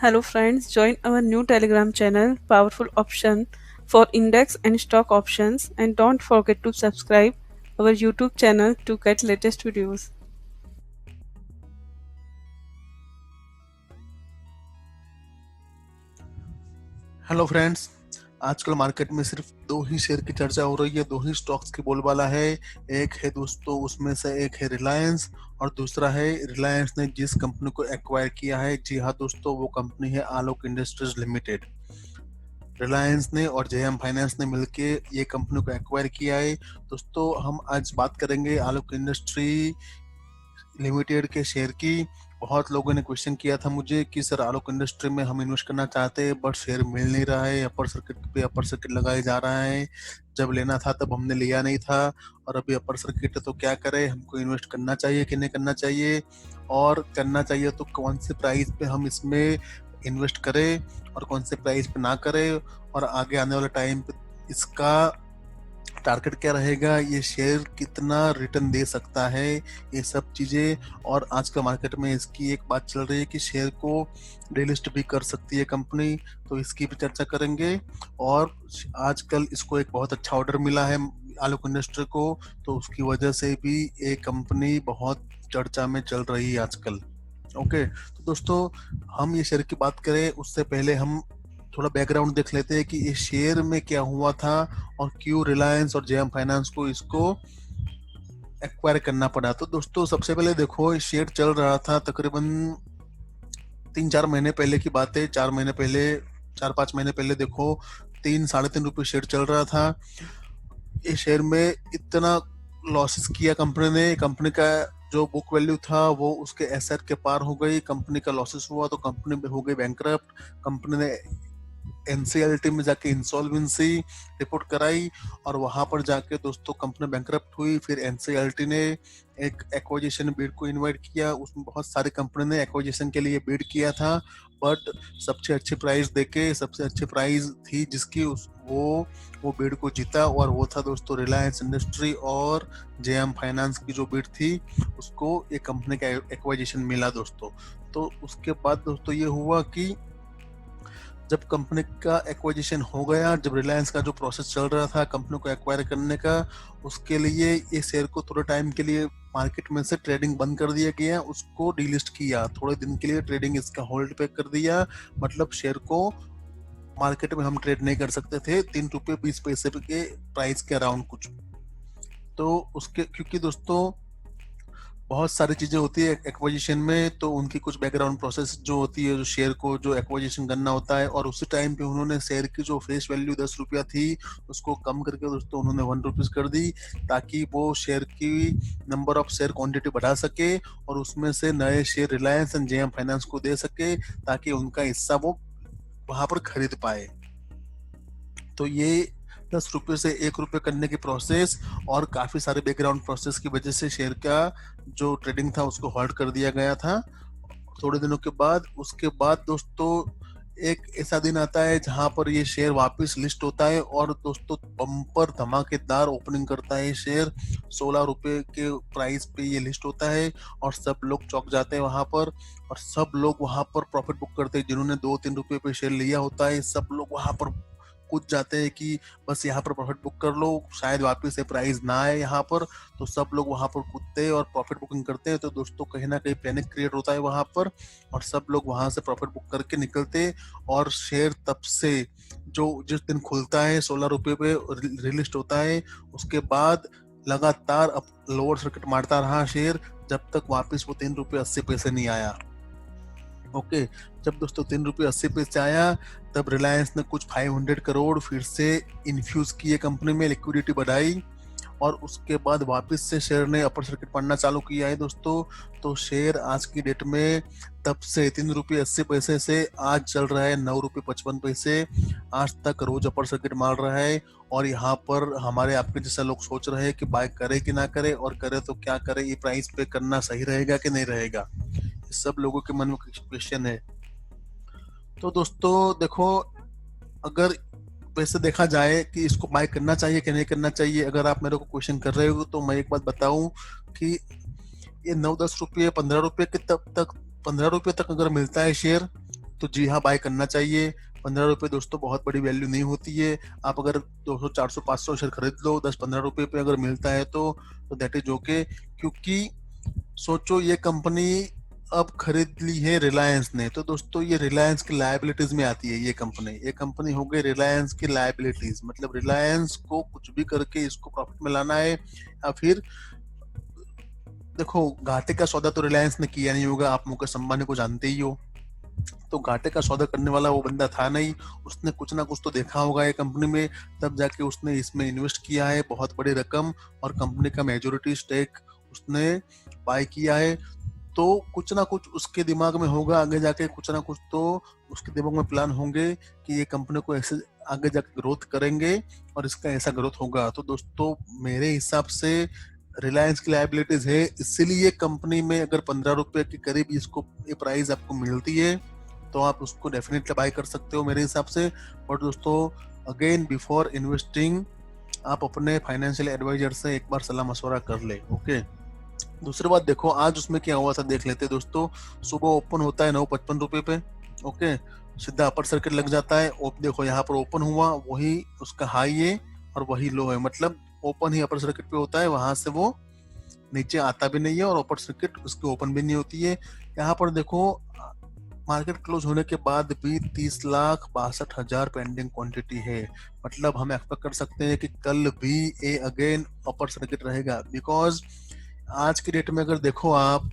Hello friends, join our new Telegram channel, Powerful Option for Index and Stock Options, and don't forget to subscribe our YouTube channel to get latest videos. Hello friends. आजकल market में सिर्फ दो ही share की चर्चा हो रही है, दो ही स्टॉक्स की बोलबाला है। एक है दोस्तों, उसमें से एक है रिलायंस और दूसरा है रिलायंस ने जिस कंपनी को एक्वायर किया है। जी हाँ दोस्तों, वो कंपनी है आलोक इंडस्ट्रीज लिमिटेड। रिलायंस ने और जेएम फाइनेंस ने मिलके ये कंपनी को एक्वायर किया है। दोस्तों हम आज बात करेंगे आलोक इंडस्ट्री लिमिटेड के शेयर की। बहुत लोगों ने क्वेश्चन किया था मुझे कि सर आलोक इंडस्ट्री में हम इन्वेस्ट करना चाहते हैं बट शेयर मिल नहीं रहा है, अपर सर्किट पे अपर सर्किट लगाया जा रहा है। जब लेना था तब हमने लिया नहीं था और अभी अपर सर्किट है तो क्या करें, हमको इन्वेस्ट करना चाहिए कि नहीं करना चाहिए, और करना चाहिए तो कौन से प्राइस पे हम इसमें इन्वेस्ट करें और कौन से प्राइस पे ना करें, और आगे आने वाले टाइम पे इसका टारगेट क्या रहेगा, ये शेयर कितना रिटर्न दे सकता है, ये सब चीज़ें। और आज का मार्केट में इसकी एक बात चल रही है कि शेयर को डिलिस्ट भी कर सकती है कंपनी, तो इसकी भी चर्चा करेंगे। और आजकल इसको एक बहुत अच्छा ऑर्डर मिला है आलोक इंडस्ट्री को, तो उसकी वजह से भी ये कंपनी बहुत चर्चा में चल रही है आजकल। ओके, तो दोस्तों हम ये शेयर की बात करें उससे पहले हम थोड़ा बैकग्राउंड देख लेते हैं कि इस शेयर में क्या हुआ था और क्यों रिलायंस और जेएम फाइनेंस को इसको एक्वायर करना पड़ा। तो दोस्तों सबसे पहले देखो, इस शेयर चल रहा था तकरीबन 3-4 महीने पहले की बात है। 4 महीने पहले, 4-5 महीने पहले देखो, 3-3.5 रुपये शेयर चल रहा था। इस शेयर में इतना लॉसेस किया कंपनी ने, कंपनी का जो बुक वैल्यू था वो उसके एसेट के पार हो गई, कंपनी का लॉसेस हुआ तो कंपनी हो गई बैंकरप्ट। कंपनी ने एनसीएलटी में जाके इंसॉल्वेंसी रिपोर्ट कराई और वहां पर जाके दोस्तों कंपनी बैंकरप्ट हुई। फिर एनसीएलटी ने एक एक्विजिशन बिड को इनवाइट किया, उसमें बहुत सारी कंपनी ने एक्विजिशन के लिए बिड किया था, बट सबसे अच्छी प्राइस देके, सबसे अच्छी प्राइस थी जिसकी वो बिड को जीता, और वो था दोस्तों रिलायंस इंडस्ट्री और जेएम फाइनेंस की जो बिड थी उसको एक कंपनी का एक्विजिशन मिला दोस्तों। तो उसके बाद दोस्तों ये हुआ कि जब कंपनी का एक्विजिशन हो गया, जब रिलायंस का जो प्रोसेस चल रहा था कंपनी को एक्वायर करने का, उसके लिए ये शेयर को थोड़े टाइम के लिए मार्केट में से ट्रेडिंग बंद कर दिया गया, उसको डीलिस्ट किया, थोड़े दिन के लिए ट्रेडिंग इसका होल्ड पे कर दिया। मतलब शेयर को मार्केट में हम ट्रेड नहीं कर सकते थे 3 रुपये 20 पैसे के प्राइस के अराउंड कुछ। तो उसके क्योंकि दोस्तों बहुत सारी चीजें होती है एक्विजिशन में, तो उनकी कुछ बैकग्राउंड प्रोसेस जो होती है, जो शेयर को जो एक्विजिशन करना होता है, और उसी टाइम पे उन्होंने शेयर की जो फेस वैल्यू 10 रुपया थी उसको कम करके दोस्तों उन्होंने 1 रुपीज कर दी, ताकि वो शेयर की नंबर ऑफ शेयर क्वांटिटी बढ़ा सके और उसमें से नए share Reliance and JM finance को दे सके, ताकि उनका हिस्सा वो वहां पर खरीद पाए। तो ये 10 रुपये से 1 रुपये करने की प्रोसेस और काफी सारे बैकग्राउंड प्रोसेस की वजह से शेयर का जो ट्रेडिंग था उसको होल्ड कर दिया गया था। थोड़े दिनों के बाद, उसके बाद दोस्तों एक ऐसा दिन आता है जहां पर ये शेयर वापस लिस्ट होता है, और दोस्तों बम्पर धमाकेदार ओपनिंग करता है शेयर। 16 रुपए के प्राइस पे ये लिस्ट होता है और सब लोग चौंक जाते हैं वहां पर, और सब लोग वहां पर प्रॉफिट बुक करते हैं। जिन्होंने 2-3 रुपए पे शेयर लिया होता है सब लोग वहां पर कूद जाते हैं कि बस यहाँ पर प्रॉफिट बुक कर लो, शायद वापस से प्राइस ना आए यहाँ पर। तो सब लोग वहां पर कूदते हैं और प्रॉफिट बुकिंग करते हैं। तो दोस्तों कहीं ना कहीं पैनिक क्रिएट होता है वहां पर, और सब लोग वहां से प्रॉफिट बुक करके निकलते, और शेयर तब से जो जिस दिन खुलता है 16 रुपये पे रिलिस्ट होता है, उसके बाद लगातार अब लोअर सर्किट मारता रहा शेयर जब तक वापस वो 3 रुपये 80 पैसे नहीं आया। ओके, जब दोस्तों 3 रुपये 80 पैसे आया तब रिलायंस ने कुछ 500 करोड़ फिर से इन्फ्यूज किए कंपनी में, लिक्विडिटी बढ़ाई, और उसके बाद वापस से शेयर ने अपर सर्किट पढ़ना चालू किया है दोस्तों। तो शेयर आज की डेट में तब से 3 रुपये 80 पैसे से आज चल रहा है 9 रुपये 55 पैसे। आज तक रोज अपर सर्किट मार रहा है, और यहाँ पर हमारे आपके जैसा लोग सोच रहे हैं कि बाय करे कि ना करे, और करे तो क्या करे, ये प्राइस पे करना सही रहेगा कि नहीं रहेगा, सब लोगों के मन में क्वेश्चन है। तो दोस्तों देखो, अगर वैसे देखा जाए कि इसको बाय करना चाहिए कि नहीं करना चाहिए, अगर आप मेरे को क्वेश्चन कर रहे हो तो मैं एक बात बताऊं कि ये 9-10 रुपये 15 रुपये के तब तक 15 रुपये तक अगर मिलता है शेयर, तो जी हाँ, बाय करना चाहिए। 15 रुपये दोस्तों बहुत बड़ी वैल्यू नहीं होती है। आप अगर 200, 400, 500 शेयर खरीद लो 10-15 रुपये पे अगर मिलता है तो दैट इज ओके। क्योंकि सोचो ये कंपनी अब खरीद ली है रिलायंस ने, तो दोस्तों ये रिलायंस की लायबिलिटीज में आती है। ये कंपनी हो गई रिलायंस की लायबिलिटीज, मतलब रिलायंस को कुछ भी करके इसको प्रॉफिट में लाना है। या फिर देखो, घाटे का सौदा तो रिलायंस ने किया नहीं होगा, आप मुकेश अंबानी को जानते ही हो। तो घाटे का सौदा करने वाला वो बंदा था नहीं, उसने कुछ ना कुछ तो देखा होगा ये कंपनी में, तब जाके उसने इसमें इन्वेस्ट किया है बहुत बड़ी रकम, और कंपनी का मेजोरिटी स्टेक उसने बाय किया है। तो कुछ ना कुछ उसके दिमाग में होगा आगे जाके, कुछ ना कुछ तो उसके दिमाग में प्लान होंगे कि ये कंपनी को ऐसे आगे जाके ग्रोथ करेंगे और इसका ऐसा ग्रोथ होगा। तो दोस्तों मेरे हिसाब से रिलायंस की लायबिलिटीज है, इसीलिए कंपनी में अगर 15 रुपए के करीब इसको ये प्राइस आपको मिलती है तो आप उसको डेफिनेटली बाय कर सकते हो मेरे हिसाब से। बट दोस्तों अगेन, बिफोर इन्वेस्टिंग आप अपने फाइनेंशियल एडवाइजर से एक बार सलाह मशवरा कर ले। ओके, दूसरी बात देखो आज उसमें क्या हुआ था देख लेते दोस्तों। सुबह ओपन होता है 9:55 रुपए पे। ओके, सीधा अपर सर्किट लग जाता है। देखो यहाँ पर ओपन हुआ, वही उसका हाई है और वही लो है, मतलब ओपन ही अपर सर्किट पे होता है, वहां से वो नीचे आता भी नहीं है और अपर सर्किट उसकी ओपन भी नहीं होती है। यहाँ पर देखो मार्केट क्लोज होने के बाद भी 30,62,000 पेंडिंग क्वांटिटी है, मतलब हम एक्सपेक्ट कर सकते हैं कि कल भी ए अगेन अपर सर्किट रहेगा। बिकॉज आज की डेट में अगर देखो आप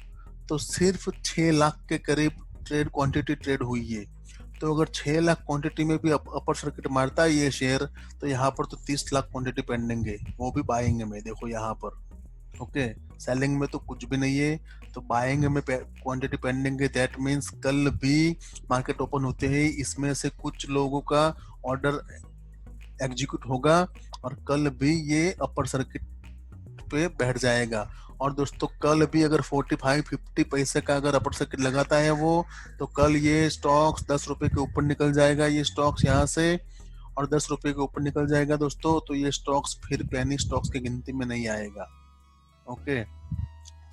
तो सिर्फ 6 लाख के करीब ट्रेड क्वांटिटी ट्रेड हुई है। तो अगर 6 लाख क्वांटिटी में भी अपर सर्किट मारता है ये शेयर, तो यहाँ पर तो 30 लाख क्वांटिटी पेंडिंग है, वो भी बाइंग में देखो यहाँ पर। ओके, सेलिंग में तो कुछ भी नहीं है, तो बाइंग में क्वांटिटी पेंडिंग है। दैट मीन्स कल भी मार्केट ओपन होते ही इसमें से कुछ लोगों का ऑर्डर एग्जीक्यूट होगा और कल भी ये अपर सर्किट पे बैठ जाएगा। और दोस्तों कल भी अगर 45-50 पैसे का अगर अपर सर्किट लगाता है वो, तो कल ये स्टॉक्स 10 रुपए के ऊपर निकल जाएगा, ये स्टॉक्स यहाँ से, और 10 रुपए के ऊपर निकल जाएगा दोस्तों, तो ये स्टॉक्स फिर पेनी स्टॉक्स की गिनती में नहीं आएगा। ओके,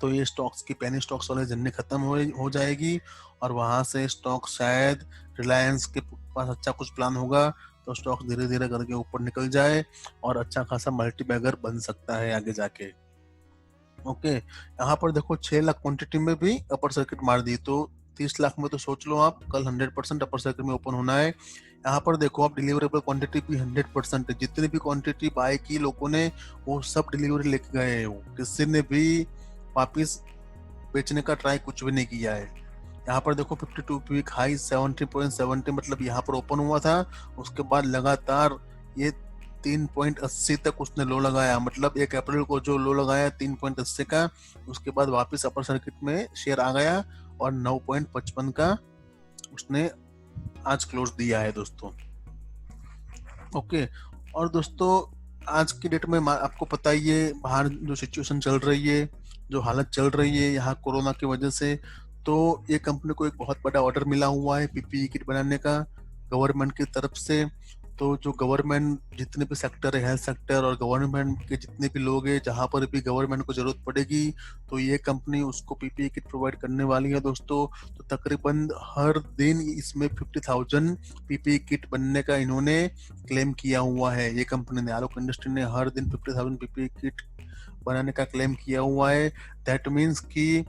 तो ये स्टॉक्स की पेनी स्टॉक्स वाले जर्नी खत्म हो जाएगी और वहां से स्टॉक शायद रिलायंस के पास अच्छा कुछ प्लान होगा तो स्टॉक धीरे धीरे करके ऊपर निकल जाए और अच्छा खासा मल्टी बैगर बन सकता है आगे जाके। ओके, यहाँ पर देखो 6 लाख क्वांटिटी में भी अपर सर्किट मार दी, तो 30 लाख में तो सोच लो आप कल 100% अपर सर्किट में ओपन होना है। यहाँ पर देखो आप डिलीवरेबल क्वांटिटी भी 100% है, जितनी भी क्वांटिटी बाय की लोगों ने वो सब डिलीवरी लेके गए हैं, किसी ने भी वापिस बेचने का ट्राई कुछ भी नहीं किया है। यहाँ पर देखो 52 वीक हाई 70.70, मतलब यहाँ पर ओपन हुआ था, उसके बाद लगातार ये 3.80 तक उसने लो लगाया, मतलब 1 अप्रैल को जो लो लगाया 3.80 का, उसके बाद वापस अपर सर्किट में शेयर आ गया और 9.55 का उसने आज क्लोज दिया है दोस्तों। ओके, और दोस्तों आज की डेट में आपको पता ही है बाहर जो सिचुएशन चल रही है, जो हालत चल रही है यहाँ कोरोना की वजह से, तो ये कंपनी को एक बहुत बड़ा ऑर्डर मिला हुआ है पीपीई किट बनाने का गवर्नमेंट की तरफ से। तो जो गवर्नमेंट जितने भी सेक्टर है, हेल्थ सेक्टर और गवर्नमेंट के जितने भी लोग हैं, जहां पर भी गवर्नमेंट को जरूरत पड़ेगी तो ये कंपनी उसको पीपीई किट प्रोवाइड करने वाली है दोस्तों। तो तकरीबन हर दिन इसमें 50,000 पीपीई किट बनने का इन्होंने क्लेम किया हुआ है। ये कंपनी ने, आलोक इंडस्ट्री ने हर दिन 50,000 पीपीई किट बनाने का क्लेम किया हुआ है। दैट मीन्स कि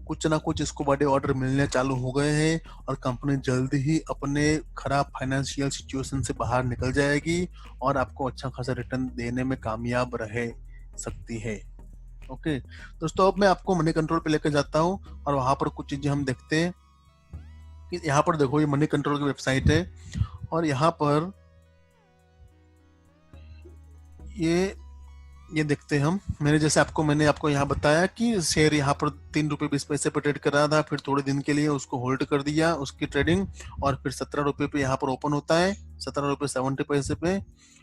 कुछ ना कुछ इसको बड़े ऑर्डर मिलने चालू हो गए हैं और कंपनी जल्दी ही अपने खराब फाइनेंशियल सिचुएशन से बाहर निकल जाएगी और आपको अच्छा खासा रिटर्न देने में कामयाब रह सकती है। ओके दोस्तों, अब मैं आपको मनी कंट्रोल पे लेकर जाता हूँ और वहां पर कुछ चीजें हम देखते हैं कि यहाँ पर देखो ये मनी कंट्रोल की वेबसाइट है और यहाँ पर ये देखते हैं हम। मैंने आपको यहाँ बताया कि शेयर यहाँ पर 3 रुपये 20 पैसे पे ट्रेड कर रहा था, फिर थोड़े दिन के लिए उसको होल्ड कर दिया उसकी ट्रेडिंग, और फिर 17 रुपये पे यहाँ पर ओपन होता है, 17 रुपये 70 पैसे पे,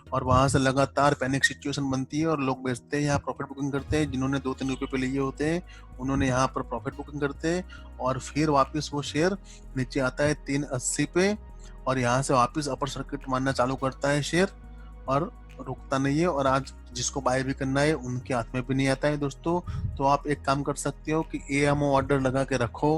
और वहां से लगातार पैनिक सिचुएशन बनती है और लोग बेचते हैं, यहाँ प्रॉफिट बुकिंग करते हैं। जिन्होंने 2-3 रुपये पे लिए होते हैं उन्होंने यहाँ पर प्रॉफिट बुकिंग करते हैं और फिर वापिस वो शेयर नीचे आता है 380 पे और यहाँ से वापिस अपर सर्किट मारना चालू करता है शेयर और रुकता नहीं है। और आज जिसको बाय भी करना है उनके हाथ में भी नहीं आता है दोस्तों। तो आप एक काम कर सकते हो कि एएमओ ऑर्डर लगा के रखो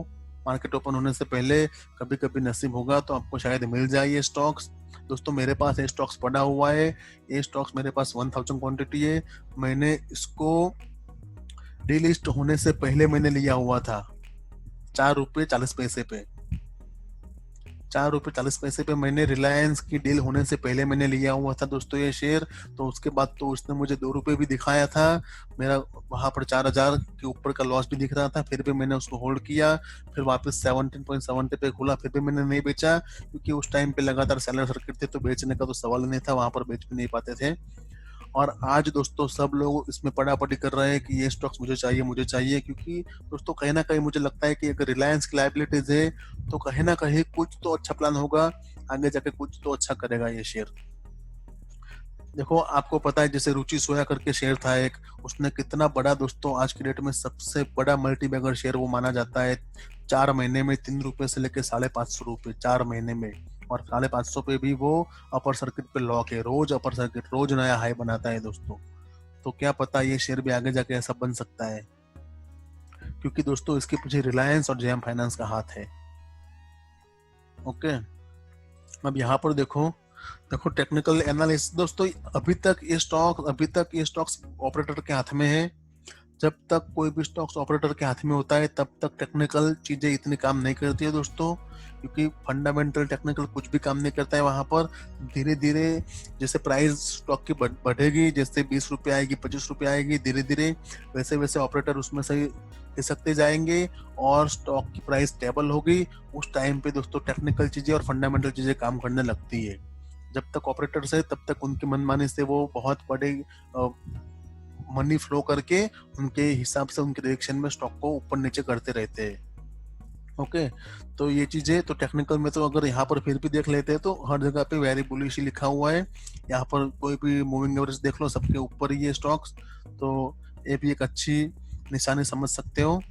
मार्केट ओपन होने से पहले कभी कभी नसीब होगा तो आपको शायद मिल जाए ये स्टॉक्स। दोस्तों मेरे पास ये स्टॉक्स पड़ा हुआ है, ये स्टॉक्स मेरे पास 1000 क्वांटिटी है। मैंने इसको डीलिस्ट होने से पहले मैंने लिया हुआ था ₹4.40 पे। ₹4.40 पे मैंने रिलायंस की डील होने से पहले मैंने लिया हुआ था दोस्तों ये शेयर। तो उसके बाद तो उसने मुझे ₹2 भी दिखाया था, मेरा वहां पर 4000 के ऊपर का लॉस भी दिख रहा था, फिर भी मैंने उसको होल्ड किया। फिर वापस 17.70 पे खुला, फिर भी मैंने नहीं बेचा, क्योंकि उस टाइम पे लगातार सेलर सर्किट थे तो बेचने का तो सवाल नहीं था, वहां पर बेच भी नहीं पाते थे। और आज दोस्तों सब लोग इसमें पड़ापड़ी कर रहे हैं कि ये स्टॉक्स मुझे चाहिए, क्योंकि दोस्तों कहीं ना कहीं मुझे लगता है कि अगर रिलायंस की लायबिलिटीज है तो कहीं ना कहीं कुछ तो अच्छा प्लान होगा, आगे जाके कुछ तो अच्छा करेगा ये शेयर। देखो आपको पता है जैसे रुचि सोया करके शेयर था एक, उसने कितना बड़ा दोस्तों, आज की डेट में सबसे बड़ा मल्टी बैगर शेयर वो माना जाता है। 4 महीने में ₹3 से लेकर ₹550 4 महीने में, और ₹550 पे भी वो अपर सर्किट पे लॉक है, रोज अपर सर्किट, रोज नया हाई बनाता है दोस्तों। तो क्या पता ये शेयर भी आगे जाके ऐसा बन सकता है, क्योंकि दोस्तों इसके पीछे रिलायंस और जेएम फाइनेंस का हाथ है। ओके, अब यहाँ पर देखो टेक्निकल एनालिसिस दोस्तों, अभी तक ये स्टॉक्स ऑपरेटर के हाथ में है। जब तक कोई भी स्टॉक्स ऑपरेटर के हाथ में होता है तब तक टेक्निकल चीजें इतनी काम नहीं करती है दोस्तों, क्योंकि फंडामेंटल टेक्निकल कुछ भी काम नहीं करता है वहां पर। धीरे धीरे जैसे प्राइस स्टॉक की बढ़ेगी, जैसे ₹20 आएगी, ₹25 आएगी, धीरे धीरे वैसे वैसे ऑपरेटर उसमें से खिसकते जाएंगे और स्टॉक की प्राइस स्टेबल होगी। उस टाइम पे दोस्तों टेक्निकल चीजें और फंडामेंटल चीजें काम करने लगती है। जब तक ऑपरेटर्स है तब तक उनकी मनमानी से वो बहुत बड़े मनी फ्लो करके उनके हिसाब से उनके डायरेक्शन में स्टॉक को ऊपर नीचे करते रहते हैं। ओके, तो ये चीजें तो टेक्निकल में, तो अगर यहाँ पर फिर भी देख लेते हैं तो हर जगह पे वेरी बुलिश लिखा हुआ है। यहाँ पर कोई भी मूविंग एवरेज देख लो, सबके ऊपर ही ये स्टॉक्स, तो ये भी एक अच्छी निशानी समझ सकते हो।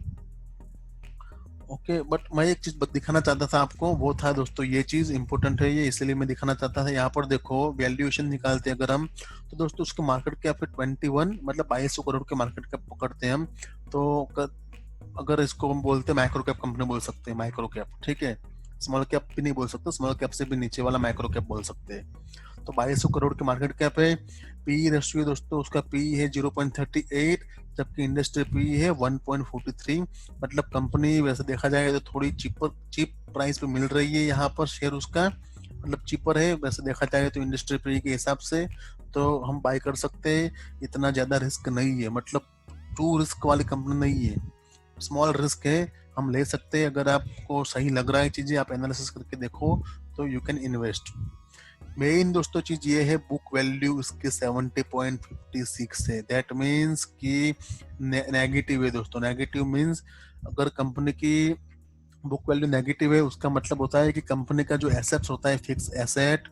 ओके, बट मैं एक चीज दिखाना चाहता था आपको, वो था दोस्तों ये चीज इंपॉर्टेंट है ये, इसलिए मैं दिखाना चाहता था। यहाँ पर देखो वैल्यूएशन निकालते हैं अगर हम, तो दोस्तों उसके मार्केट कैप है 21, मतलब 2200 करोड़ के मार्केट कैप पकड़ते हैं हम। तो अगर इसको हम बोलते हैं माइक्रो कैप कंपनी बोल सकते हैं, माइक्रो कैप, ठीक है, स्मॉल कैप भी नहीं बोल सकते, स्मॉल कैप से भी नीचे वाला माइक्रो कैप बोल सकते हैं। तो 2200 करोड़ की मार्केट कैप है। पी रेशियो दोस्तों उसका पी है 0.38, जबकि इंडस्ट्री पी है 1.43। मतलब कंपनी वैसे देखा जाए तो थोड़ी चीप प्राइस पे मिल रही है यहाँ पर शेयर उसका, मतलब चीपर है वैसे देखा जाए तो इंडस्ट्री पी के हिसाब से, तो हम बाय कर सकते हैं। इतना ज्यादा रिस्क नहीं है, मतलब टू रिस्क वाली कंपनी नहीं है, स्मॉल रिस्क है, हम ले सकते हैं। अगर आपको सही लग रहा है चीजें, आप एनालिसिस करके देखो तो यू कैन इन्वेस्ट। मेन दोस्तों चीज ये है, बुक वैल्यू इसकी 70.56 है, दैट मीन्स कि नेगेटिव है दोस्तों। नेगेटिव मीन्स अगर कंपनी की बुक वैल्यू नेगेटिव है, उसका मतलब होता है कि कंपनी का जो एसेट्स होता है, फिक्स एसेट,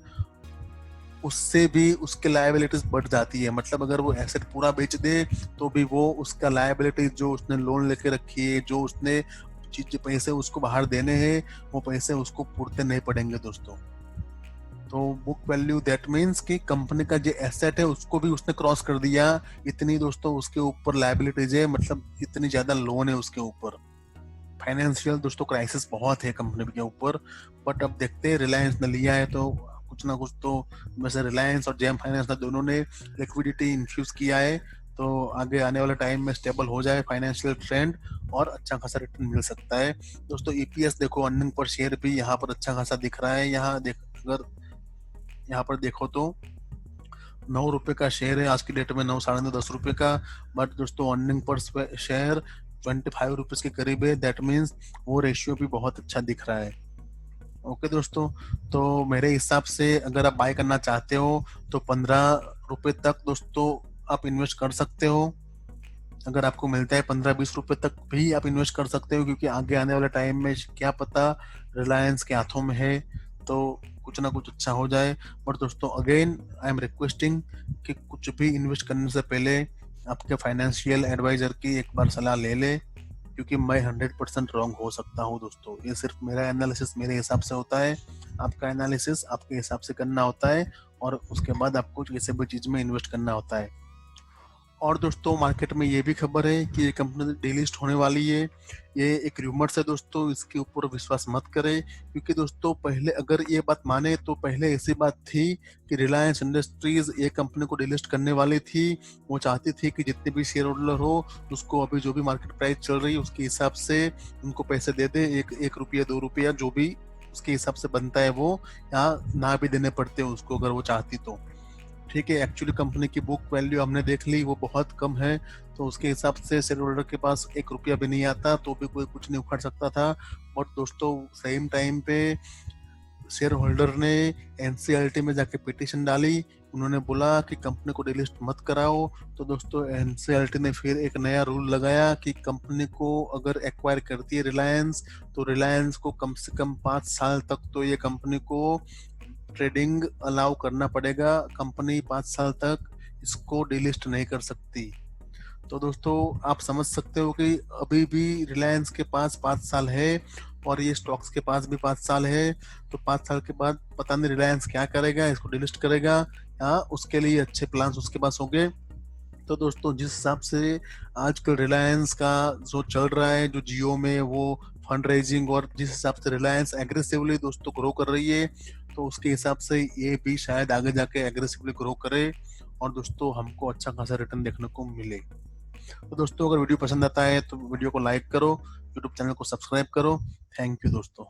उससे भी उसके लायबिलिटीज बढ़ जाती है। मतलब अगर वो एसेट पूरा बेच दे तो भी वो उसका लायबिलिटी जो उसने लोन लेके रखी है, जो उसने चीज पैसे उसको बाहर देने हैं, वो पैसे उसको पूरते नहीं पड़ेंगे दोस्तों। तो बुक वैल्यू दैट मीन्स कि कंपनी का जो एसेट है उसको भी उसने क्रॉस कर दिया, इतनी दोस्तों उसके ऊपर लायबिलिटीज है, मतलब इतनी ज्यादा लोन है उसके ऊपर। फाइनेंशियल दोस्तों क्राइसिस बहुत है कंपनी के ऊपर। बट अब देखते हैं, रिलायंस ने लिया है तो कुछ ना कुछ तो, वैसे रिलायंस और जेएम फाइनेंस ने दोनों ने लिक्विडिटी इन्फ्यूज किया है, तो आगे आने वाले टाइम में स्टेबल हो जाए फाइनेंशियल ट्रेंड और अच्छा खासा रिटर्न मिल सकता है दोस्तों। ईपीएस देखो, अर्निंग पर शेयर भी यहाँ पर अच्छा खासा दिख रहा है। यहाँ देख, अगर यहाँ पर देखो तो ₹9 का शेयर है आज की डेट में, 9 साढ़े 9 ₹10 का। बट दोस्तों अर्निंग पर शेयर ₹25 के करीब है, दैट मीन्स वो रेशियो भी बहुत अच्छा दिख रहा है। ओके दोस्तों, तो मेरे हिसाब से अगर आप बाय करना चाहते हो तो ₹15 तक दोस्तों आप इन्वेस्ट कर सकते हो। अगर आपको मिलता है ₹15-20 तक भी आप इन्वेस्ट कर सकते हो, क्योंकि आगे आने वाले टाइम में क्या पता रिलायंस के हाथों में है तो कुछ ना कुछ अच्छा हो जाए। बट दोस्तों अगेन आई एम रिक्वेस्टिंग कि कुछ भी इन्वेस्ट करने से पहले आपके फाइनेंशियल एडवाइजर की एक बार सलाह ले ले, क्योंकि मैं 100% रॉन्ग हो सकता हूँ दोस्तों। ये सिर्फ मेरा एनालिसिस मेरे हिसाब से होता है, आपका एनालिसिस आपके हिसाब से करना होता है, और उसके बाद आपको किसी भी चीज में इन्वेस्ट करना होता है। और दोस्तों मार्केट में ये भी खबर है कि ये कंपनी डीलिस्ट होने वाली है। ये एक रूमर्स है दोस्तों, इसके ऊपर विश्वास मत करें, क्योंकि दोस्तों पहले अगर ये बात माने तो पहले ऐसी बात थी कि रिलायंस इंडस्ट्रीज ये कंपनी को डीलिस्ट करने वाली थी। वो चाहती थी कि जितने भी शेयर होल्डर हो उसको अभी जो भी मार्केट प्राइस चल रही है उसके हिसाब से उनको पैसे दे दे, एक रुपया 2 रुपया जो भी उसके हिसाब से बनता है वो, यहाँ ना भी देने पड़ते हैं उसको अगर वो चाहती तो। ठीक है, एक्चुअली कंपनी की बुक वैल्यू हमने देख ली, वो बहुत कम है, तो उसके हिसाब से शेयर होल्डर के पास 1 रुपया भी नहीं आता तो भी कोई कुछ नहीं उखाड़ सकता था। बट दोस्तों सेम टाइम पे शेयर होल्डर ने एनसीएलटी में जाके पिटीशन डाली। उन्होंने बोला कि कंपनी को डिलिस्ट मत कराओ। तो दोस्तों एनसीएलटी ने फिर एक नया रूल लगाया कि कंपनी को अगर एक्वायर करती है रिलायंस, तो रिलायंस को कम से कम 5 साल तक तो ये कंपनी को ट्रेडिंग अलाउ करना पड़ेगा। कंपनी 5 साल तक इसको डिलिस्ट नहीं कर सकती। तो दोस्तों आप समझ सकते हो कि अभी भी रिलायंस के पास 5 साल है और ये स्टॉक्स के पास भी 5 साल है। तो 5 साल के बाद पता नहीं रिलायंस क्या करेगा, इसको डिलिस्ट करेगा या उसके लिए अच्छे प्लान्स उसके पास होंगे। तो दोस्तों जिस हिसाब से आजकल रिलायंस का जो चल रहा है, जो जियो में वो फंड रेजिंग, और जिस हिसाब से रिलायंस एग्रेसिवली दोस्तों ग्रो कर रही है, तो उसके हिसाब से ये भी शायद आगे जाके एग्रेसिवली ग्रो करे और दोस्तों हमको अच्छा खासा रिटर्न देखने को मिले। तो दोस्तों अगर वीडियो पसंद आता है तो वीडियो को लाइक करो, यूट्यूब चैनल को सब्सक्राइब करो। थैंक यू दोस्तों।